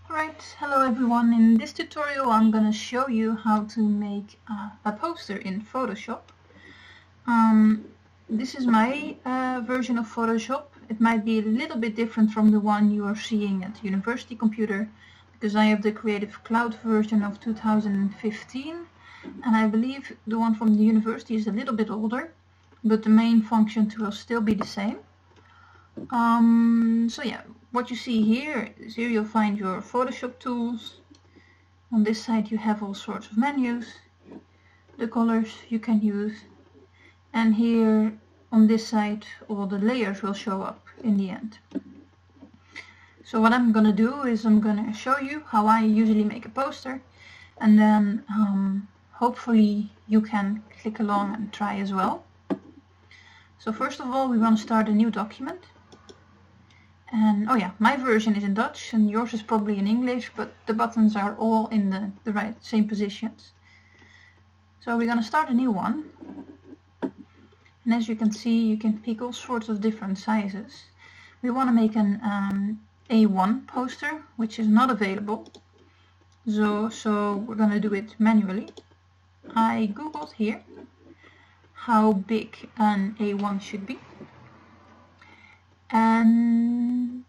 Alright, hello everyone. In this tutorial I'm going to show you how to make a poster in Photoshop. This is my version of Photoshop. It might be a little bit different from the one you are seeing at the university computer, because I have the Creative Cloud version of 2015, and I believe the one from the university is a little bit older, but the main functions will still be the same. So yeah, what you see here is here you'll find your Photoshop tools. On this side you have all sorts of menus, the colors you can use, and here on this side all the layers will show up in the end. So what I'm gonna do is I'm gonna show you how I usually make a poster, and then hopefully you can click along and try as well. So first of all we want to start a new document. And oh yeah, my version is in Dutch and yours is probably in English, but the buttons are all in the right same positions. So we're going to start a new one. And as you can see, you can pick all sorts of different sizes. We want to make an A1 poster, which is not available. So we're going to do it manually. I googled here how big an A1 should be. And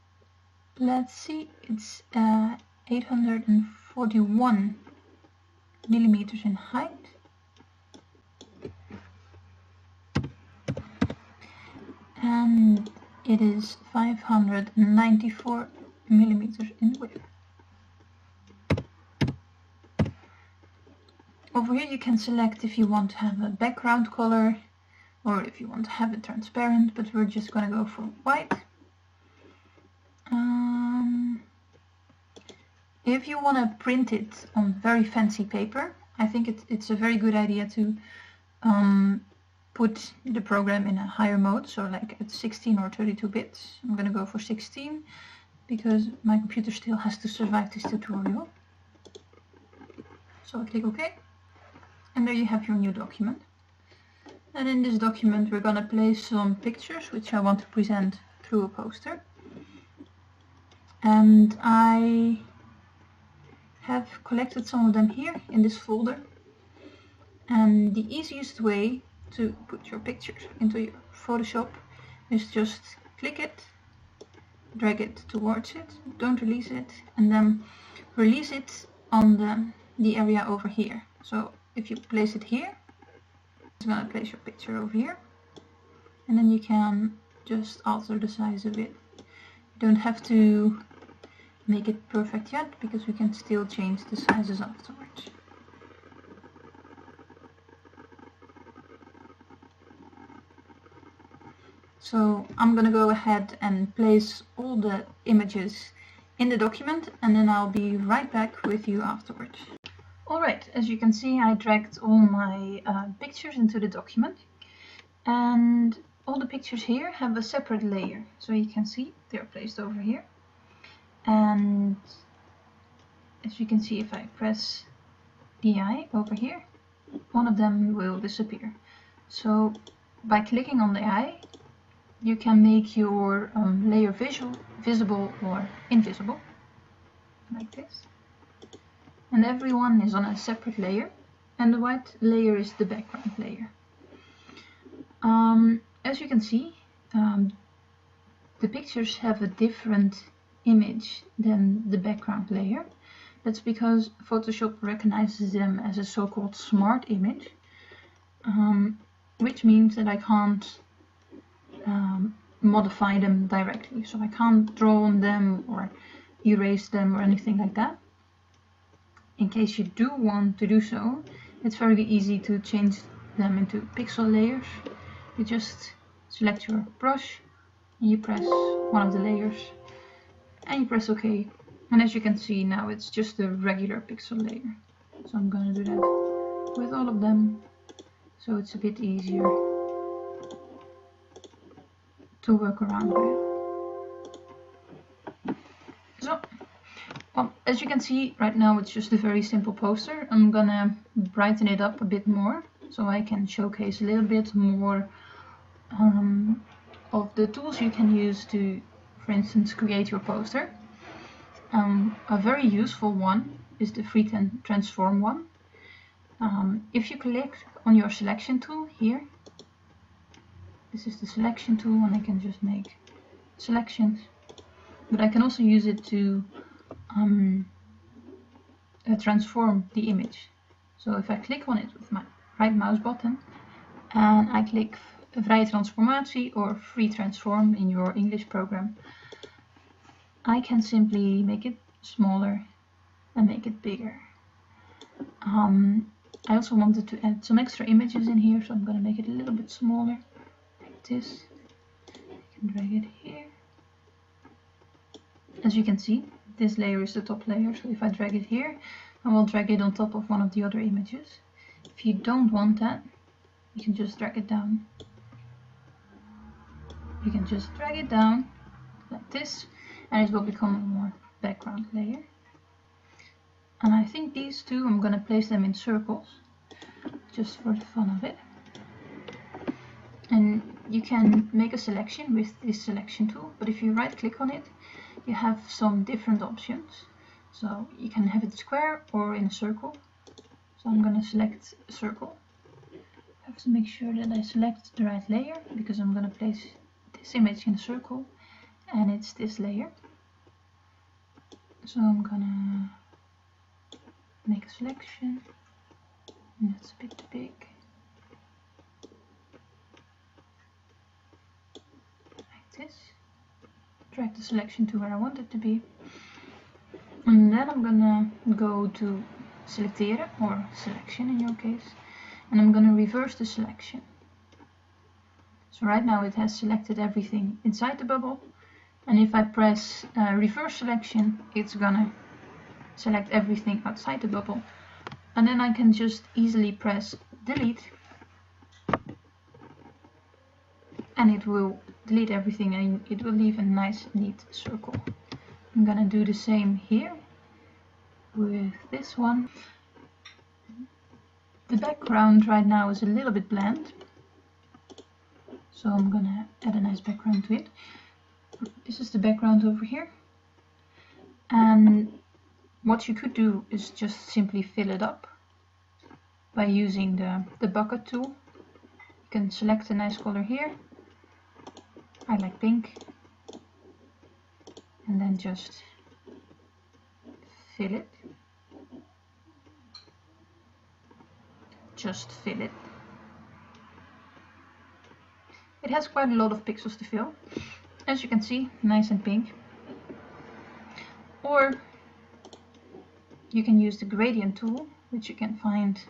let's see, it's 841 millimeters in height. And it is 594 millimeters in width. Over here you can select if you want to have a background color or if you want to have it transparent, but we're just going to go for white. If you want to print it on very fancy paper, I think it's a very good idea to put the program in a higher mode, so like at 16 or 32 bits. I'm going to go for 16 because my computer still has to survive this tutorial. So I click OK, and there you have your new document. And in this document we're going to place some pictures which I want to present through a poster. And I have collected some of them here in this folder. And the easiest way to put your pictures into your Photoshop is just click it, drag it towards it, don't release it, and then release it on the area over here. So if you place it here, it's going to place your picture over here, and then you can just alter the size of it. You don't have to make it perfect yet, because we can still change the sizes afterwards. So I'm going to go ahead and place all the images in the document, and then I'll be right back with you afterwards. Alright, as you can see, I dragged all my pictures into the document, and all the pictures here have a separate layer. So you can see they're placed over here, and as you can see, if I press the eye over here, one of them will disappear. So by clicking on the eye, you can make your layer visible or invisible, like this. And everyone is on a separate layer, and the white layer is the background layer. As you can see, the pictures have a different image than the background layer. That's because Photoshop recognizes them as a so-called smart image, which means that I can't modify them directly. So I can't draw on them or erase them or anything like that. In case you do want to do so, it's very easy to change them into pixel layers. You just select your brush and you press one of the layers and you press OK. And as you can see now, it's just a regular pixel layer. So I'm going to do that with all of them, so it's a bit easier to work around with. So, well, as you can see right now, it's just a very simple poster. I'm gonna brighten it up a bit more so I can showcase a little bit more of the tools you can use to, for instance, create your poster. A very useful one is the free transform one. If you click on your selection tool here, this is the selection tool, and I can just make selections, but I can also use it to transform the image. So if I click on it with my right mouse button and I click vrije transformatie or free transform in your English program, I can simply make it smaller and make it bigger. I also wanted to add some extra images in here, so I'm going to make it a little bit smaller, like this. I can drag it here. As you can see, this layer is the top layer, so if I drag it here, I will drag it on top of one of the other images. If you don't want that, you can just drag it down. You can just drag it down like this, and it will become a more background layer. And I think these two, I'm going to place them in circles, just for the fun of it. And you can make a selection with this selection tool, but if you right click on it, you have some different options. So you can have it square or in a circle. So I'm going to select a circle. I have to make sure that I select the right layer, because I'm going to place this image in a circle, and it's this layer. So I'm going to make a selection, and that's a bit too big. Like this. Drag the selection to where I want it to be. And then I'm gonna go to selecteren, or selection in your case, and I'm gonna reverse the selection. So right now it has selected everything inside the bubble, and if I press reverse selection, it's gonna select everything outside the bubble. And then I can just easily press delete, and it will delete everything, and it will leave a nice neat circle. I'm gonna do the same here with this one. The background right now is a little bit bland, so I'm gonna add a nice background to it. This is the background over here, and what you could do is just simply fill it up by using the bucket tool. You can select a nice color here. I like pink, and then just fill it. Just fill it. It has quite a lot of pixels to fill, as you can see, nice and pink. Or you can use the gradient tool, which you can find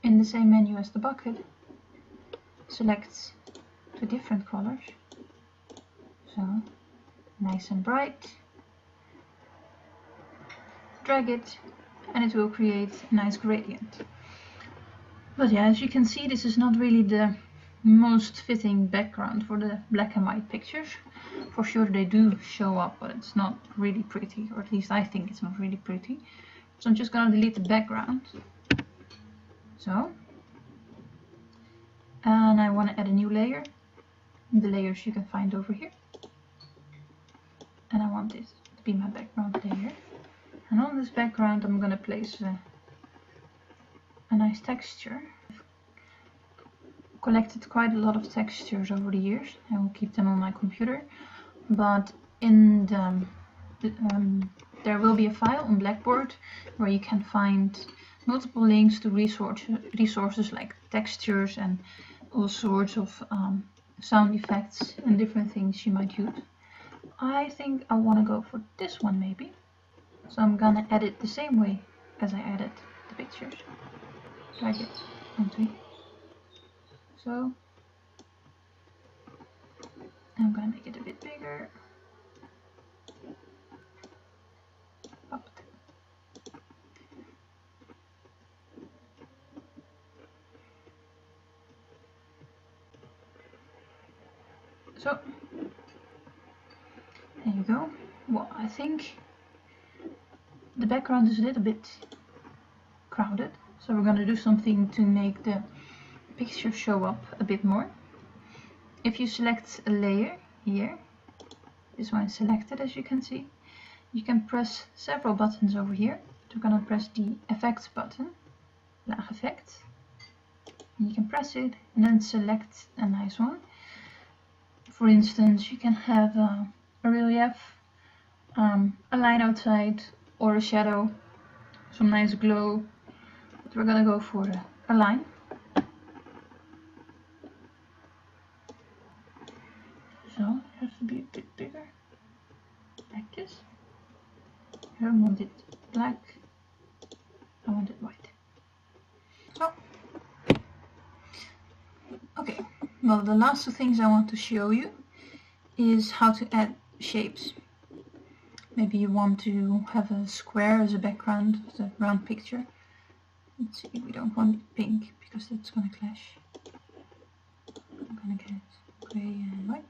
in the same menu as the bucket. Select the different colors, so nice and bright. Drag it, and it will create a nice gradient. But yeah, as you can see, this is not really the most fitting background for the black and white pictures. For sure they do show up, but it's not really pretty, or at least I think it's not really pretty. So I'm just gonna delete the background. So, and I want to add a new layer. The layers you can find over here. And I want this to be my background layer. And on this background I'm gonna place a nice texture. I've collected quite a lot of textures over the years. I will keep them on my computer, but in there will be a file on Blackboard where you can find multiple links to resources like textures and all sorts of sound effects and different things you might use. I think I want to go for this one maybe. So I'm gonna edit the same way as I added the pictures. Drag it onto it. So I'm gonna make it a bit bigger. Up. So there you go. Well, I think the background is a little bit crowded, so we're going to do something to make the picture show up a bit more. If you select a layer here, this one is selected as you can see, you can press several buttons over here. We're gonna press the effects button, laag effect. And you can press it and then select a nice one. For instance, you can have a relief, a line outside, or a shadow, some nice glow. But we're gonna go for a line. So it has to be a bit bigger, like this. I don't want it black, I want it white. So, okay, well, the last two things I want to show you is how to add shapes. Maybe you want to have a square as a background of the round picture. Let's see, we don't want it pink because that's gonna clash. I'm gonna get gray and white.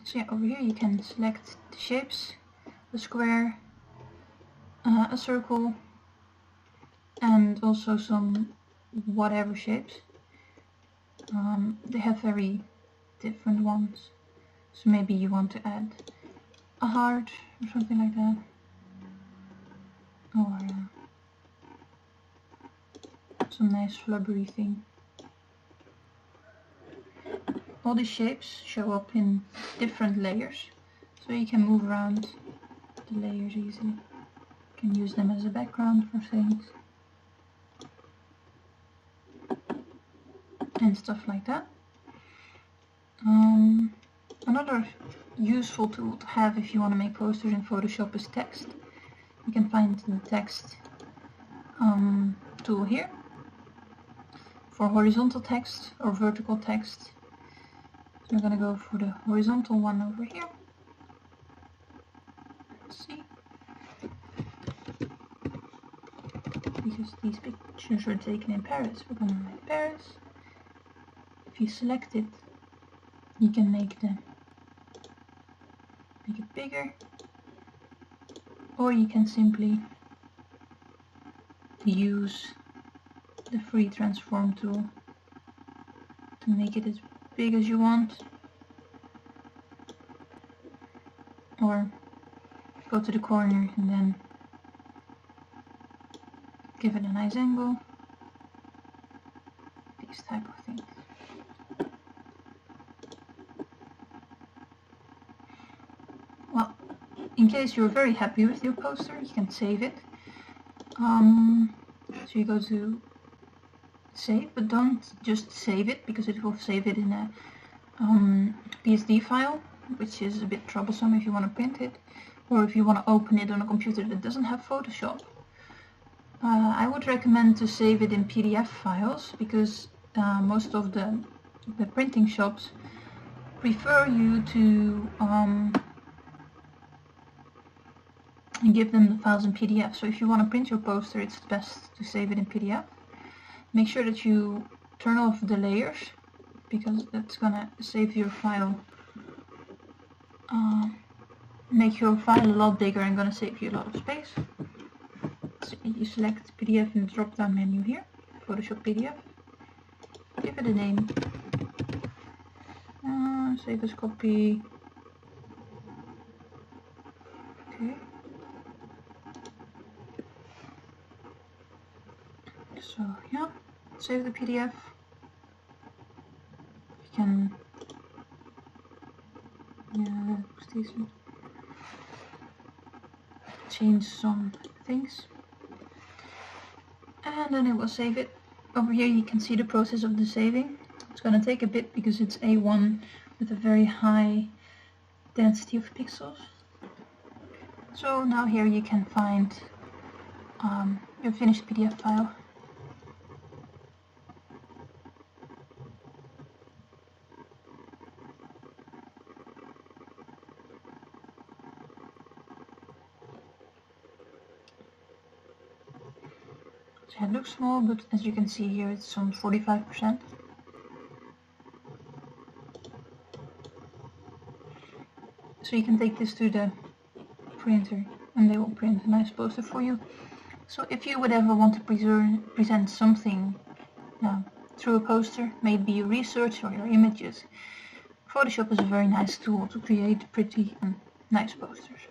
So yeah, over here you can select the shapes, a square, a circle, and also some whatever shapes. They have very different ones. So maybe you want to add a heart or something like that. Or some nice flubbery thing. All these shapes show up in different layers, so you can move around the layers easily. You can use them as a background for things and stuff like that. Another useful tool to have if you want to make posters in Photoshop is text. You can find the text tool here for horizontal text or vertical text. So we're going to go for the horizontal one over here. Let's see. Because these pictures were taken in Paris, we're going to write Paris. If you select it, you can make it bigger, or you can simply use the free transform tool to make it as big as you want, or go to the corner and then give it a nice angle, these type of things. Well, in case you're very happy with your poster, you can save it. So you go to save, but don't just save it, because it will save it in a PSD file, which is a bit troublesome if you want to print it, or if you want to open it on a computer that doesn't have Photoshop. I would recommend to save it in PDF files, because most of the printing shops prefer you to give them the files in PDF. So if you want to print your poster, it's best to save it in PDF. Make sure that you turn off the layers, because that's gonna save your file, make your file a lot bigger and gonna save you a lot of space. So you select PDF in the drop down menu here, Photoshop PDF, give it a name, save as copy, okay. So yeah, save the PDF. You can change some things, and then it will save it. Over here you can see the process of the saving. It's going to take a bit because it's A1 with a very high density of pixels. So now here you can find your finished PDF file. So it looks small, but as you can see here, it's on 45%. So you can take this to the printer and they will print a nice poster for you. So if you would ever want to present something through a poster, maybe your research or your images. Photoshop is a very nice tool to create pretty and nice posters.